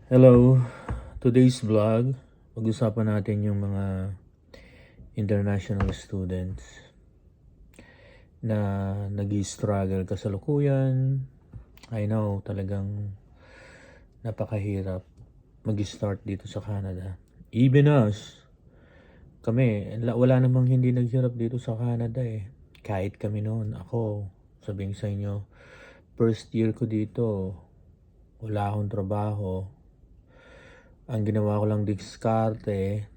Hello, today's vlog, pag-usapan natin yung mga international students na nag-struggle kasalukuyan. I know, talagang napakahirap mag-start dito sa Canada. Even us, kami, wala namang hindi naghirap dito sa Canada eh. Kahit kami noon, ako, sabihin sa inyo, first year ko dito, wala akong trabaho. Ang ginawa ko lang diskarte,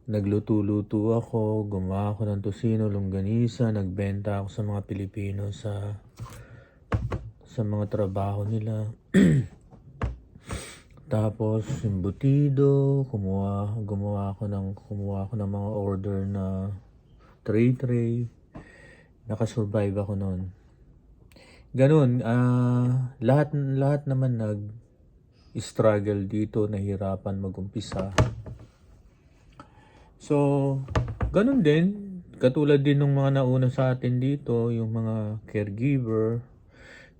nagluto-luto ako, gumawa ako ng tosino, longganisa, nagbenta ako sa mga Pilipino sa mga trabaho nila. Tapos embutido, gumawa ako ng mga order na tray. Nakasurvive ako noon. Ganun, lahat naman struggle dito, nahirapan mag-umpisa. So, ganun din, katulad din ng mga nauna sa atin dito, yung mga caregiver,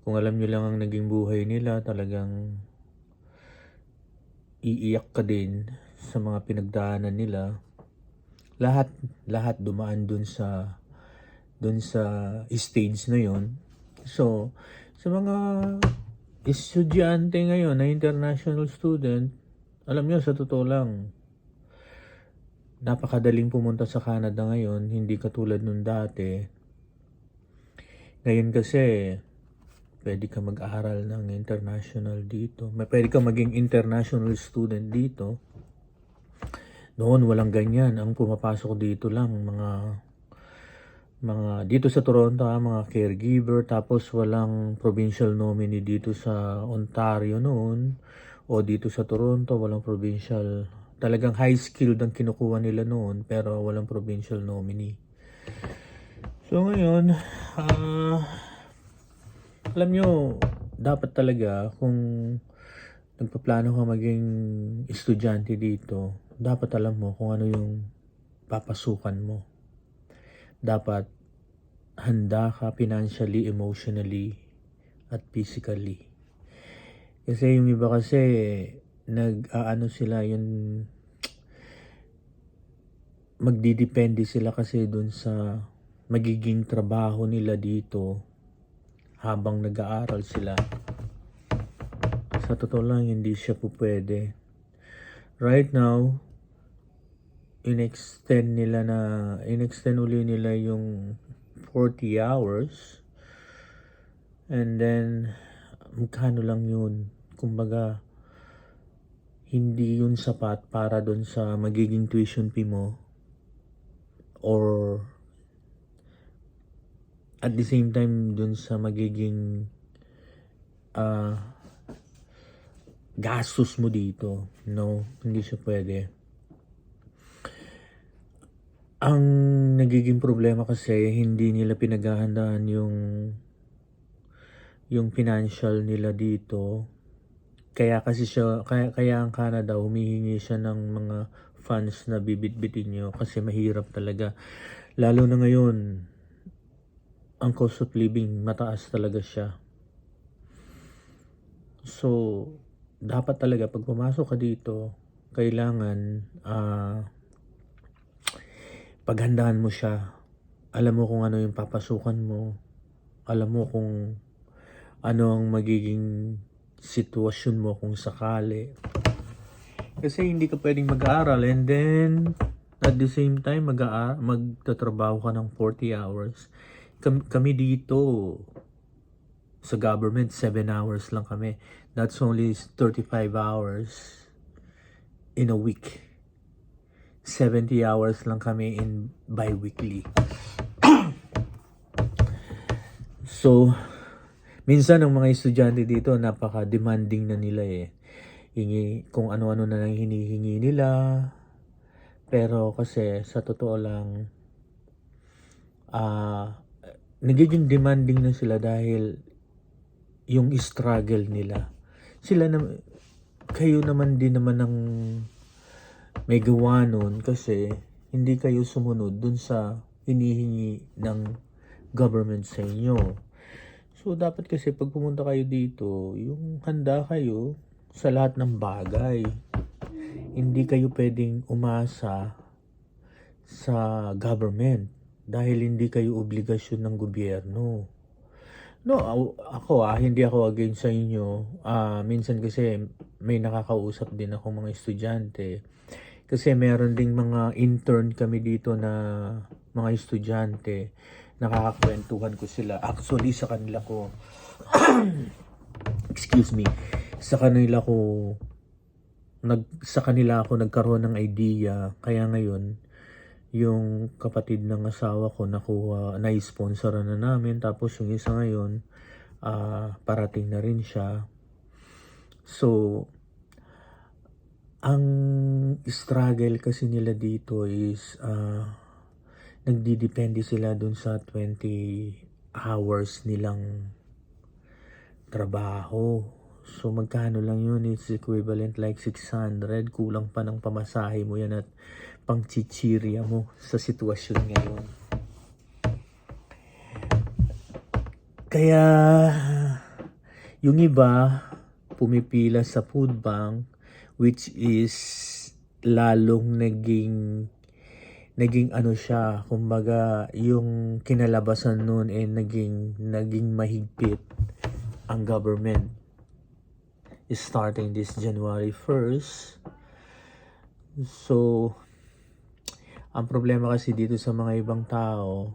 kung alam nyo lang ang naging buhay nila, talagang iiyak ka din sa mga pinagdaanan nila. Lahat dumaan dun sa stage na yon. So, sa mga estudyante ngayon na international student, alam nyo, sa totoo lang, napakadaling pumunta sa Canada ngayon, hindi katulad nung dati. Ngayon kasi, pwede ka mag-aral ng international dito. Pwede ka maging international student dito. Noon, walang ganyan. Ang pumapasok dito lang, mga dito sa Toronto, mga caregiver, tapos walang provincial nominee dito sa Ontario noon, o dito sa Toronto, walang provincial. Talagang high skilled ang kinukuha nila noon, pero walang provincial nominee. So ngayon, alam nyo, dapat talaga kung nagpaplano ka maging estudyante dito, dapat alam mo kung ano yung papasukan mo. Dapat handa ka financially, emotionally, at physically. Kasi yung iba kasi, sila yun, magdidepende sila kasi dun sa magiging trabaho nila dito habang nag-aaral sila. Sa totoo lang, hindi siya po pwede. Right now, in-extend uli nila yung 40 hours, and then magkano lang yun, kumbaga hindi yun sapat para doon sa magiging tuition fee mo, or at the same time doon sa magiging gastos mo dito. No, hindi siya pwede. Ang nagiging problema kasi, hindi nila pinaghahandaan yung financial nila dito. Kaya ang Canada, humihingi siya ng mga funds na bibit-bitin nyo kasi mahirap talaga. Lalo na ngayon, ang cost of living, mataas talaga siya. So, dapat talaga pag pumasok ka dito, kailangan paghandaan mo siya. Alam mo kung ano yung papasukan mo. Alam mo kung ano ang magiging sitwasyon mo kung sakali. Kasi hindi ka pwedeng mag-aaral and then at the same time magtatrabaho ka ng 40 hours. Kami dito sa government, 7 hours lang kami. That's only 35 hours in a week. 70 hours lang kami in bi-weekly. So, minsan ang mga estudyante dito, napaka-demanding na nila eh. Kung ano-ano na lang hinihingi nila. Pero kasi sa totoo lang, nagiging demanding na sila dahil yung struggle nila. Kayo naman din naman ang may gawa nun kasi hindi kayo sumunod dun sa hinihingi ng government sa inyo. So, dapat kasi pag pumunta kayo dito, yung handa kayo, sa lahat ng bagay. Hindi kayo pwedeng umasa sa government dahil hindi kayo obligasyon ng gobyerno. No, hindi ako against sa inyo. Minsan kasi may nakakausap din ako mga estudyante. Kasi meron ding mga intern kami dito na mga estudyante. Nakakakwentuhan ko sila. Actually, sa kanila ko, excuse me, sa kanila ako nagkaroon ng idea. Kaya ngayon, yung kapatid ng asawa ko na-sponsoran na namin, tapos yung isa ngayon parating na rin siya. So ang struggle kasi nila dito is nagdidepende sila dun sa 20 hours nilang trabaho. So magkano lang yun? It's equivalent like 600. Kulang pa ng pamasahe mo yan at pangchichirya mo sa sitwasyon ngayon. Kaya yung iba pumipila sa food bank, which is lalong naging ano siya, kumbaga yung kinalabasan nun naging mahigpit ang government starting this January 1st. So ang problema kasi dito sa mga ibang tao,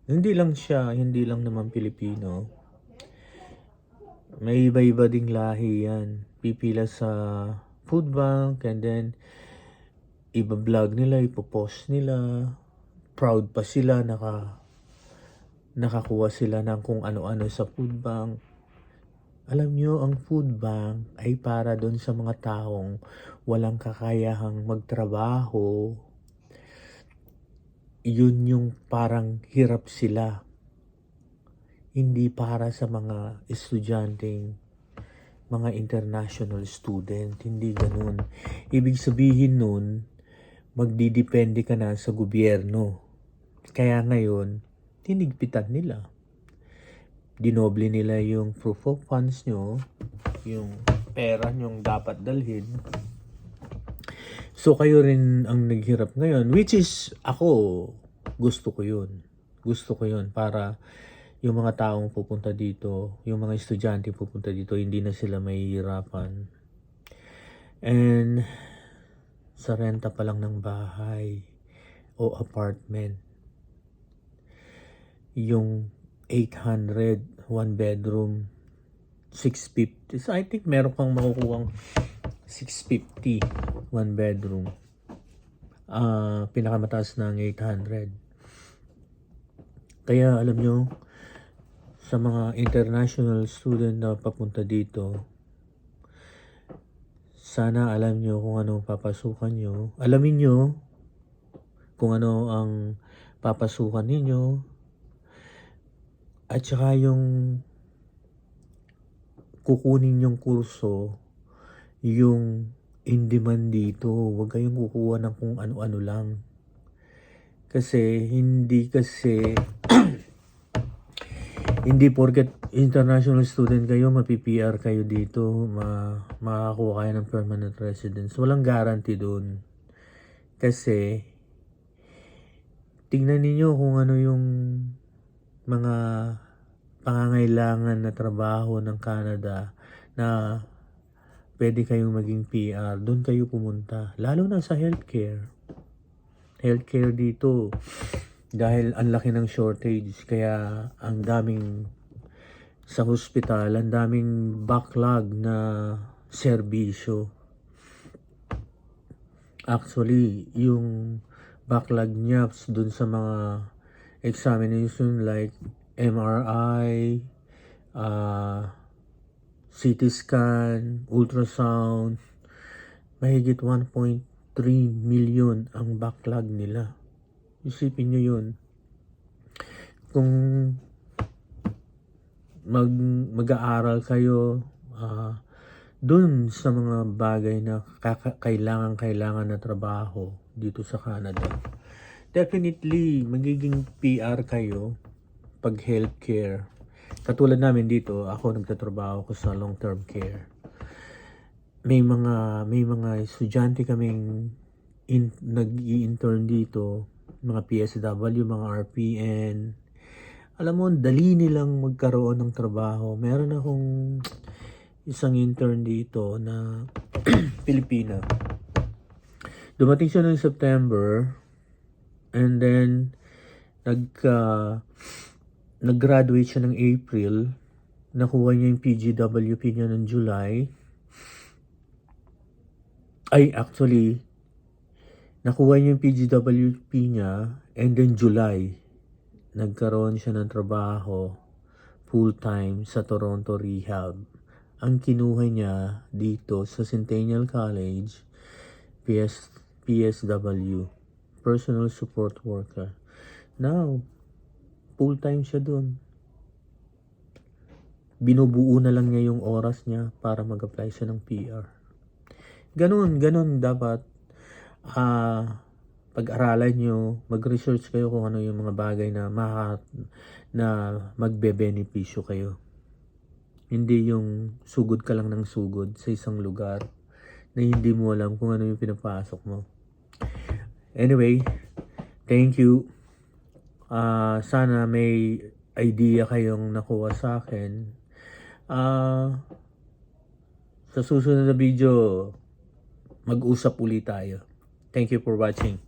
hindi lang naman Pilipino. May iba-iba ding lahi yan. Pipila sa food bank and then iba-vlog nila, ipopost nila. Proud pa sila, nakakuha sila ng kung ano-ano sa food bank. Alam nyo, ang food bank ay para doon sa mga taong walang kakayahang magtrabaho. Yun yung parang hirap sila. Hindi para sa mga estudyanteng, mga international student. Hindi ganun. Ibig sabihin nun, magdidepende ka na sa gobyerno. Kaya ngayon, tinigpitan nila. Dinoble nila yung proof of funds nyo, yung pera nyong dapat dalhin. So kayo rin ang naghirap ngayon, which is ako, gusto ko yun para yung mga taong pupunta dito, yung mga estudyante pupunta dito, hindi na sila mahihirapan. And sa renta pa lang ng bahay o apartment, yung 800, one bedroom, 650. So I think meron kang makukuhang 650, one bedroom. Pinakamataas na ang 800. Kaya alam nyo, sa mga international student na papunta dito, sana alam nyo kung ano papasukan nyo. Alamin nyo kung ano ang papasukan ninyo. At saka yung kukunin yung kurso, yung in demand dito. Huwag kayong kukuha ng kung ano-ano lang. Kasi hindi porket international student kayo, mapi-PR kayo dito, makakuha kayo ng permanent residence. Walang guarantee doon. Kasi tingnan ninyo kung ano yung mga pangangailangan na trabaho ng Canada na pwede kayong maging PR. Doon kayo pumunta. Lalo na sa healthcare. Healthcare dito, dahil ang laki ng shortage, kaya ang daming sa hospital, ang daming backlog na serbisyo. Actually, yung backlog niya dun sa mga examination like MRI, CT scan, ultrasound, mahigit 1.3 million ang backlog nila. Isipin nyo yun. Kung mag-aaral kayo dun sa mga bagay na kailangan na trabaho dito sa Canada, definitely magiging PR kayo pag healthcare. Katulad namin dito, ako nagtatrabaho ko sa long-term care. may mga estudyante kaming nag-i-intern dito, mga PSW, mga RPN. Alam mo, dali nilang magkaroon ng trabaho. Meron akong isang intern dito na Pilipina. Dumating siya noong September, and then nag-graduate siya ng April. Nakuha niya yung PGWP niya ng July. Actually, nakuha niya yung PGWP niya, and then July, nagkaroon siya ng trabaho full-time sa Toronto Rehab. Ang kinuha niya dito sa Centennial College, PSW, Personal Support Worker. Now, full-time siya dun. Binubuo na lang niya yung oras niya para mag-apply siya ng PR. Ganun dapat. Pag-aralan nyo, mag-research kayo kung ano yung mga bagay na magbe-benepisyo kayo. Hindi yung sugod ka lang ng sugod sa isang lugar na hindi mo alam kung ano yung pinapasok mo. Anyway, thank you. Sana may idea kayong nakuha sa akin. Sa susunod na video, mag-usap ulit tayo. Thank you for watching.